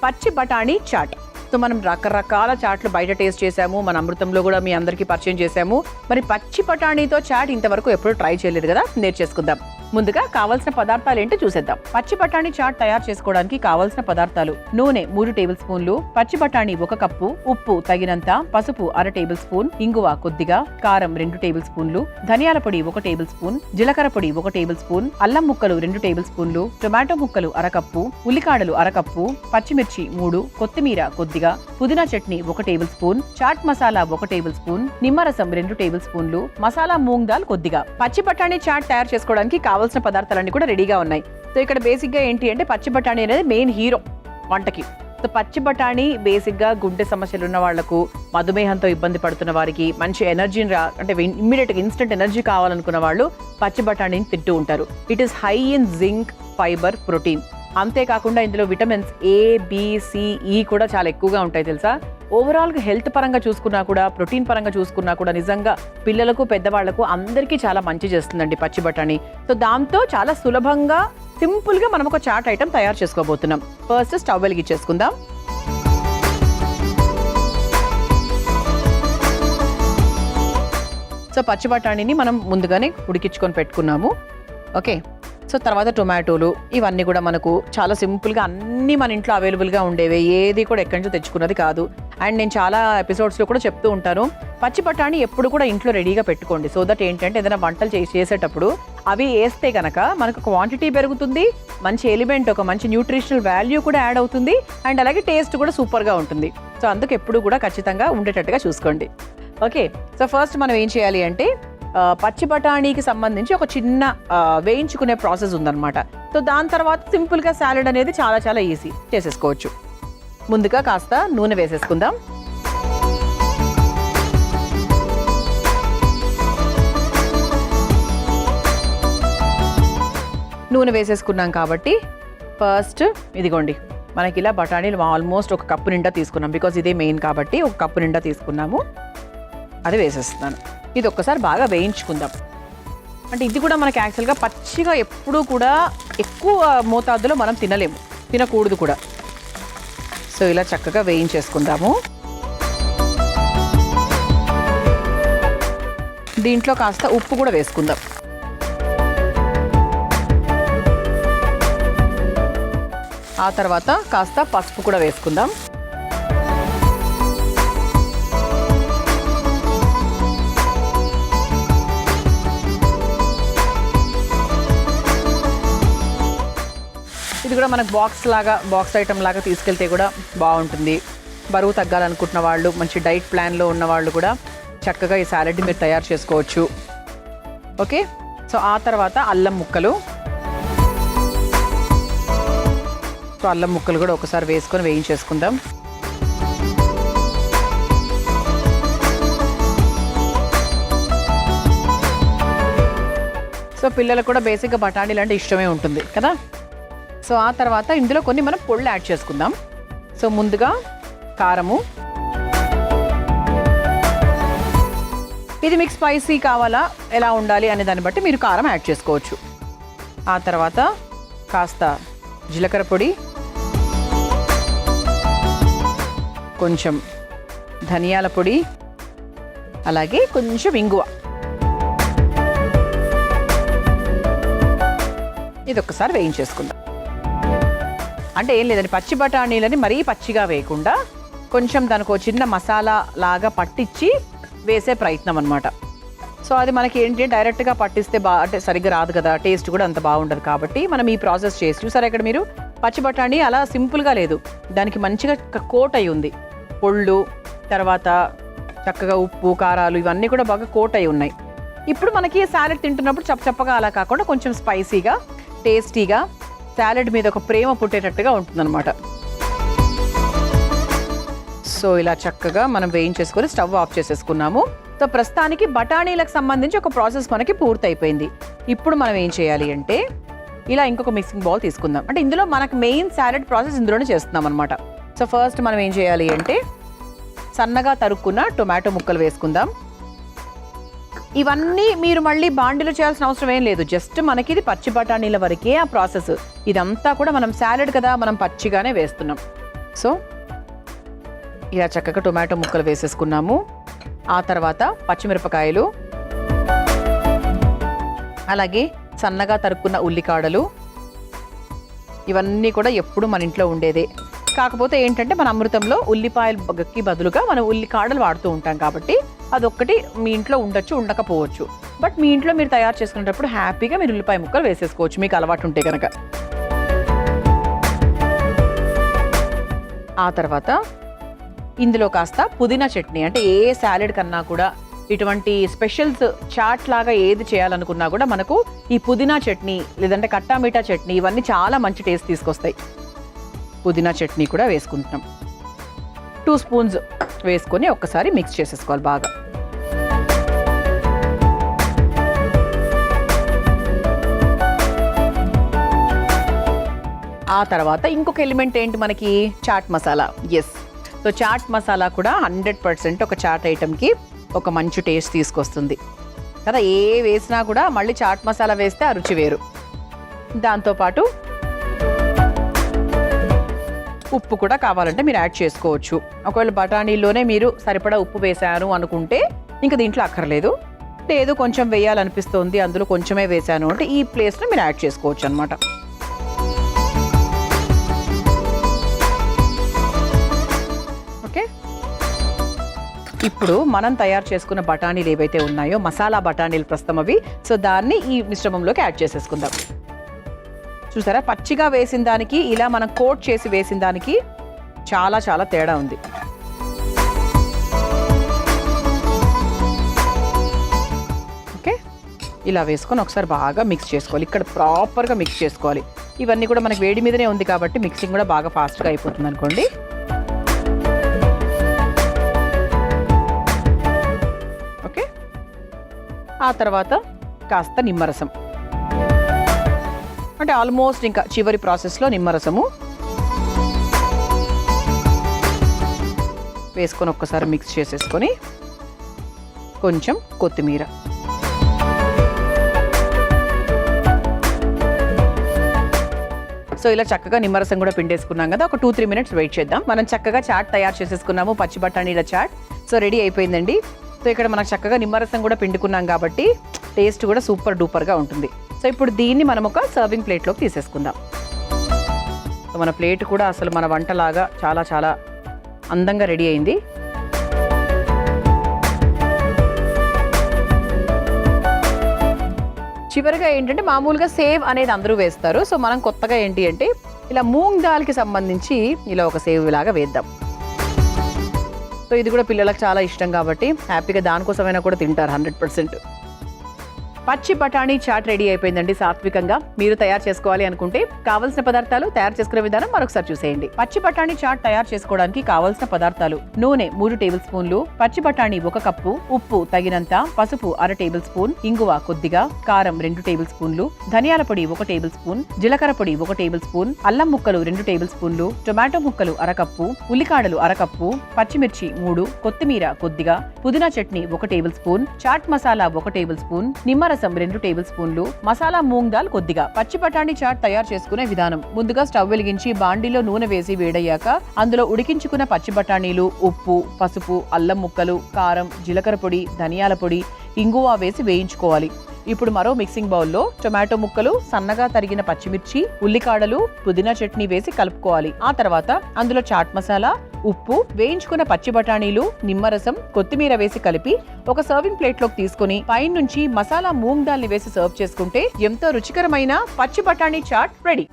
పచ్చి బఠానీ chat. So మనం రకరకాల చాట్లు బయట టేస్ట్ చేసాము, మన అమృతంలో కూడా మీ అందరికీ పరిచయం చేసాము. మరి పచ్చి బఠానీతో చాట్ ఇంతవరకు ఎప్పుడూ ట్రై చేయలేదు కదా, నేర్చేసుకుందాం. ముందుగా కావాల్సిన పదార్థాలు ఏంటో చూసేద్దాం. పచ్చి బఠానీ చాట్ తయారు చేసుకోవడానికి కావాల్సిన పదార్థాలు: నూనె 3 టేబుల్ స్పూన్లు, పచ్చి బఠానీ 1 కప్పు, ఉప్పు తగినంత, పసుపు 1/2 టేబుల్ స్పూన్, ఇంగువ కొద్దిగా, కారం 2 టేబుల్ స్పూన్లు, ధనియాల పొడి 1 టేబుల్ స్పూన్, జీలకర్ర పొడి 1 టేబుల్ స్పూన్, అల్లం ముక్కలు 2 టేబుల్ స్పూన్లు, టొమాటో ముక్కలు 1/2 కప్పు, ఉల్లికాడలు 1/2 కప్పు, పచ్చిమిర్చి 3, కొత్తిమీర కొద్దిగా, పుదీనా chutney 1 tablespoon, chaat masala 1 tablespoon, నిమ్మరసం 2 టేబుల్ స్పూన్లు, మసాలా మూంగ్ దాల్ కొద్దిగా. పచ్చి బఠానీ చాట్ తయారు చేసుకోవడానికి కావాల్సిన పదార్థాలన్నీ కూడా రెడీగా ఉన్నాయి. సో ఇక్కడ బేసిక్ గా ఏంటి అంటే పచ్చి బఠానీ అనేది మెయిన్ హీరో వంటకి. సో పచ్చి బఠానీ బేసిక్ గా గుండె సమస్యలు ఉన్న వాళ్లకు, మధుమేహంతో ఇబ్బంది పడుతున్న వారికి, మంచి ఎనర్జీని అంటే ఇమ్మీడియట్ గా ఇన్స్టెంట్ ఎనర్జీ కావాలనుకున్న వాళ్ళు పచ్చి బఠానీని తింటూ ఉంటారు. It is high in zinc, fibre, protein. అంతేకాకుండా ఇందులో vitamins A, B, C, E కూడా చాలా ఎక్కువగా ఉంటాయి తెలుసా. ఓవరాల్ గా హెల్త్ పరంగా చూసుకున్నా కూడా, ప్రోటీన్ పరంగా చూసుకున్నా కూడా నిజంగా పిల్లలకు, పెద్దవాళ్లకు అందరికీ చాలా మంచి చేస్తుందండి పచ్చి బఠానీ. సో దాంతో చాలా సులభంగా, సింపుల్ గా మనం ఒక చాట్ ఐటమ్ తయారు చేసుకోబోతున్నాం. First stove వెలిగించేసుకుందాం. సో పచ్చి బఠానీని మనం ముందుగానే ఉడికించుకొని పెట్టుకున్నాము. ఓకే. సో తర్వాత టొమాటోలు ఇవన్నీ కూడా మనకు చాలా సింపుల్గా అన్నీ మన ఇంట్లో అవైలబుల్గా ఉండేవి, ఏది కూడా ఎక్కడి నుంచో తెచ్చుకున్నది కాదు. అండ్ నేను చాలా ఎపిసోడ్స్లో కూడా చెప్తూ ఉంటాను, పచ్చి బఠానీ ఎప్పుడు కూడా ఇంట్లో రెడీగా పెట్టుకోండి. సో దట్ ఏంటంటే ఏదైనా వంటలు చేసేటప్పుడు అవి వేస్తే కనుక మనకు క్వాంటిటీ పెరుగుతుంది, మంచి ఎలిమెంట్, ఒక మంచి న్యూట్రిషనల్ వాల్యూ కూడా యాడ్ అవుతుంది, అండ్ అలాగే టేస్ట్ కూడా సూపర్గా ఉంటుంది. సో అందుకు ఎప్పుడు కూడా ఖచ్చితంగా ఉండేటట్టుగా చూసుకోండి. ఓకే. సో ఫస్ట్ మనం ఏం చేయాలి అంటే పచ్చి బఠానీకి సంబంధించి ఒక చిన్న వేయించుకునే ప్రాసెస్ ఉందన్నమాట. సో దాని తర్వాత సింపుల్గా సాలెడ్ అనేది చాలా చాలా ఈజీ చేసేసుకోవచ్చు. ముందుగా కాస్త నూనె వేసేసుకుందాం. నూనె వేసేసుకున్నాం కాబట్టి ఫస్ట్ ఇదిగోండి, మనకి ఇలా బఠానీలు ఆల్మోస్ట్ 1 కప్పు నిండా తీసుకున్నాం. బికాజ్ ఇదే మెయిన్ కాబట్టి 1 కప్పు నిండా తీసుకున్నాము. అది వేసేస్తున్నాను. ఇది ఒక్కసారి బాగా వేయించుకుందాం. అంటే ఇది కూడా మనకి యాక్చువల్గా పచ్చిగా ఎప్పుడూ కూడా ఎక్కువ మోతాదులో మనం తినలేము, తినకూడదు కూడా. సో ఇలా చక్కగా వేయించేసుకుందాము. దీంట్లో కాస్త ఉప్పు కూడా వేసుకుందాం. ఆ తర్వాత కాస్త పసుపు కూడా వేసుకుందాం. ఇది కూడా మనకు బాక్స్ ఐటమ్ లాగా తీసుకెళ్తే కూడా బాగుంటుంది. బరువు తగ్గాలనుకుంటున్న వాళ్ళు, మంచి డైట్ ప్లాన్లో ఉన్న వాళ్ళు కూడా చక్కగా ఈ సాలెడ్ని మీరు తయారు చేసుకోవచ్చు. ఓకే. సో ఆ తర్వాత అల్లం ముక్కలు. సో అల్లం ముక్కలు కూడా ఒకసారి వేసుకొని వేయించేసుకుందాం. సో పిల్లలకు కూడా బేసిక్గా బఠానీలు అంటే ఇష్టమే ఉంటుంది కదా. సో ఆ తర్వాత ఇందులో కొన్ని మనం పొళ్ళు యాడ్ చేసుకుందాం. సో ముందుగా కారము, ఇది మీకు స్పైసీ కావాలా, ఎలా ఉండాలి అనే దాన్ని బట్టి మీరు కారం యాడ్ చేసుకోవచ్చు. ఆ తర్వాత కాస్త జీలకర్ర పొడి, కొంచెం ధనియాల పొడి, అలాగే కొంచెం ఇంగువ. ఇది ఒక్కసారి వేయించేసుకుందాం. అంటే ఏం లేదండి, పచ్చి బఠానీలని మరీ పచ్చిగా వేయకుండా కొంచెం దానికి చిన్న మసాలా లాగా పట్టించి వేసే ప్రయత్నం అనమాట. సో అది మనకి ఏంటి, డైరెక్ట్గా పట్టిస్తే అంటే సరిగ్గా రాదు కదా, టేస్ట్ కూడా అంత బాగుండదు. కాబట్టి మనం ఈ ప్రాసెస్ చేసి చూసారా, ఇక్కడ మీరు పచ్చి బఠానీ అలా సింపుల్గా లేదు, దానికి మంచిగా కోట్ అయి ఉంది. పొళ్ళు, తర్వాత చక్కగా ఉప్పు, కారాలు ఇవన్నీ కూడా బాగా కోట్ అయి ఉన్నాయి. ఇప్పుడు మనకి సాలెడ్ తింటున్నప్పుడు చప్పచప్పగా అలా కాకుండా కొంచెం స్పైసీగా, టేస్టీగా, సాలెడ్ మీద ఒక ప్రేమ పుట్టేటట్టుగా ఉంటుందన్నమాట. సో ఇలా చక్కగా మనం వేయించేసుకొని స్టవ్ ఆఫ్ చేసేసుకున్నాము. సో ప్రస్తుతానికి బఠానీలకు సంబంధించి ఒక ప్రాసెస్ మనకి పూర్తయిపోయింది. ఇప్పుడు మనం ఏం చేయాలి అంటే ఇలా ఇంకొక మిక్సింగ్ బౌల్ తీసుకుందాం. అంటే ఇందులో మనకు మెయిన్ సాలెడ్ ప్రాసెస్ ఇందులోనే చేస్తున్నాం అనమాట. సో ఫస్ట్ మనం ఏం చేయాలి అంటే సన్నగా తరుక్కున్న టొమాటో ముక్కలు వేసుకుందాం. ఇవన్నీ మీరు మళ్ళీ బాండిలో చేయాల్సిన అవసరం ఏం లేదు, జస్ట్ మనకి ఇది పచ్చి బఠానీల వరకే ఆ ప్రాసెస్. ఇదంతా కూడా మనం సాలెడ్ కదా, మనం పచ్చిగానే వేస్తున్నాం. సో ఇలా చక్కగా టొమాటో ముక్కలు వేసేసుకున్నాము. ఆ తర్వాత పచ్చిమిరపకాయలు, అలాగే సన్నగా తరుక్కున్న ఉల్లికాడలు, ఇవన్నీ కూడా ఎప్పుడు మన ఇంట్లో ఉండేదే. కాకపోతే ఏంటంటే మన అమృతంలో ఉల్లిపాయలకి బదులుగా మనం ఉల్లికాడలు వాడుతూ ఉంటాం కాబట్టి అదొక్కటి మీ ఇంట్లో ఉండొచ్చు, ఉండకపోవచ్చు. బట్ మీ ఇంట్లో మీరు తయారు చేసుకునేటప్పుడు హ్యాపీగా మీరు ఉల్లిపాయ ముక్కలు వేసేసుకోవచ్చు మీకు అలవాటు ఉంటే కనుక. ఆ తర్వాత ఇందులో కాస్త పుదీనా చట్నీ, అంటే ఏ సాలెడ్ కన్నా కూడా ఇటువంటి స్పెషల్స్ చాట్ లాగా ఏది చేయాలనుకున్నా కూడా మనకు ఈ పుదీనా చట్నీ లేదంటే కట్టామీఠా చట్నీ ఇవన్నీ చాలా మంచి టేస్ట్ తీసుకొస్తాయి. పుదీనా చట్నీ కూడా వేసుకుంటున్నాం. 2 స్పూన్స్ వేసుకొని ఒక్కసారి మిక్స్ చేసేసుకోవాలి బాగా. ఆ తర్వాత ఇంకొక ఎలిమెంట్ ఏంటి మనకి, చాట్ మసాలా. ఎస్, సో చాట్ మసాలా కూడా 100% ఒక చాట్ ఐటమ్కి ఒక మంచి టేస్ట్ తీసుకొస్తుంది కదా. ఏ వేసినా కూడా మళ్ళీ చాట్ మసాలా వేస్తే ఆ రుచి వేరు. దాంతోపాటు ఉప్పు కూడా కావాలంటే మీరు యాడ్ చేసుకోవచ్చు. ఒకవేళ బఠానీలోనే మీరు సరిపడా ఉప్పు వేసాను అనుకుంటే ఇంకా దీంట్లో అక్కర్లేదు. లేదు కొంచెం వేయాలనిపిస్తుంది అందులో కొంచెమే వేసాను అంటే ఈ ప్లేస్లో మీరు యాడ్ చేసుకోవచ్చు అనమాట. ఓకే, ఇప్పుడు మనం తయారు చేసుకున్న బఠానీలు ఏవైతే ఉన్నాయో మసాలా బఠానీలు ప్రస్తుతం అవి, సో దాన్ని ఈ మిశ్రమంలోకి యాడ్ చేసేసుకుందాం. చూసారా, పచ్చిగా వేసిన దానికి ఇలా మనం కోట్ చేసి వేసిన దానికి చాలా చాలా తేడా ఉంది. ఓకే, ఇలా వేసుకొని ఒకసారి బాగా మిక్స్ చేసుకోవాలి. ఇక్కడ ప్రాపర్గా మిక్స్ చేసుకోవాలి. ఇవన్నీ కూడా మనకి వేడి మీదనే ఉంది కాబట్టి మిక్సింగ్ కూడా బాగా ఫాస్ట్గా అయిపోతుంది అనుకోండి. ఓకే, ఆ తర్వాత కాస్త నిమ్మరసం, అంటే ఆల్మోస్ట్ ఇంకా చివరి ప్రాసెస్లో నిమ్మరసము వేసుకొని ఒక్కసారి మిక్స్ చేసేసుకొని కొంచెం కొత్తిమీర. సో ఇలా చక్కగా నిమ్మరసం కూడా పిండేసుకున్నాం కదా. ఒక 2-3 మినిట్స్ వెయిట్ చేద్దాం. మనం చక్కగా చాట్ తయారు చేసేసుకున్నాము, పచ్చి బఠానీల చాట్. సో రెడీ అయిపోయిందండి. సో ఇక్కడ మనకు చక్కగా నిమ్మరసం కూడా పిండుకున్నాం కాబట్టి టేస్ట్ కూడా సూపర్ డూపర్గా ఉంటుంది. సో ఇప్పుడు దీన్ని మనం ఒక సర్వింగ్ ప్లేట్లోకి తీసేసుకుందాం. సో మన ప్లేట్ కూడా అసలు మన వంటలాగా చాలా చాలా అందంగా రెడీ అయింది. చివరిగా ఏంటంటే మామూలుగా సేవ్ అనేది అందరూ వేస్తారు. సో మనం కొత్తగా ఏంటి అంటే ఇలా మూంగ్ దాల్కి సంబంధించి ఇలా ఒక సేవ్ లాగా వేద్దాం. సో ఇది కూడా పిల్లలకు చాలా ఇష్టం కాబట్టి హ్యాపీగా దానికోసమైనా కూడా తింటారు 100%. పచ్చి బఠానీ చాట్ రెడీ అయిపోయిందండి సాత్వికంగా. మీరు తయారు చేసుకోవాలి అనుకుంటే కావాల్సిన పదార్థాలు, తయారు చేసుకునే విధానం మరొకసారి చూసేయండి. పచ్చి బఠానీ చాట్ తయారు చేసుకోవడానికి కావాల్సిన పదార్థాలు: నూనె 3 టేబుల్ స్పూన్లు, పచ్చి బఠానీ 1 కప్పు, ఉప్పు తగినంత, పసుపు 1/2 టేబుల్ స్పూన్, ఇంగువ కొద్దిగా, కారం 2 టేబుల్ స్పూన్లు, ధనియాల పొడి 1 టేబుల్ స్పూన్, జీలకర్ర పొడి 1 టేబుల్ స్పూన్, అల్లం ముక్కలు 2 టేబుల్ స్పూన్లు, టొమాటో ముక్కలు 1/2 కప్పు, ఉల్లికాడలు 1/2 కప్పు, పచ్చిమిర్చి 3, కొత్తిమీర కొద్దిగా, పుదీనా chutney 1 tablespoon, chaat masala 1 tablespoon, నిమ్మరసం 2 టేబుల్ స్పూన్లు, మసాలా మూంగ్ దాల్ కొద్దిగా. పచ్చి బఠానీ చాట్ తయారు చేసుకునే విధానం: ముందుగా స్టవ్ వెలిగించి బాండీలో నూనె వేసి వేడయ్యాక అందులో ఉడికించుకున్న పచ్చి బఠానీలు, ఉప్పు, పసుపు, అల్లం ముక్కలు, కారం, జీలకర్ర పొడి, ధనియాల పొడి, ఇంగువ వేసి వేయించుకోవాలి. ఇప్పుడు మరో మిక్సింగ్ బౌల్లో టొమాటో ముక్కలు, సన్నగా తరిగిన పచ్చిమిర్చి, ఉల్లికాడలు, పుదీనా చట్నీ వేసి కలుపుకోవాలి. ఆ తర్వాత అందులో చాట్ మసాలా, ఉప్పు, వేయించుకున్న పచ్చి బఠానీలు, నిమ్మరసం, కొత్తిమీర వేసి కలిపి ఒక సర్వింగ్ ప్లేట్లోకి తీసుకుని పైనుంచి మసాలా మూంగ్ దాల్ని వేసి సర్వ్ చేసుకుంటే ఎంతో రుచికరమైన పచ్చి బఠానీ చాట్ రెడీ.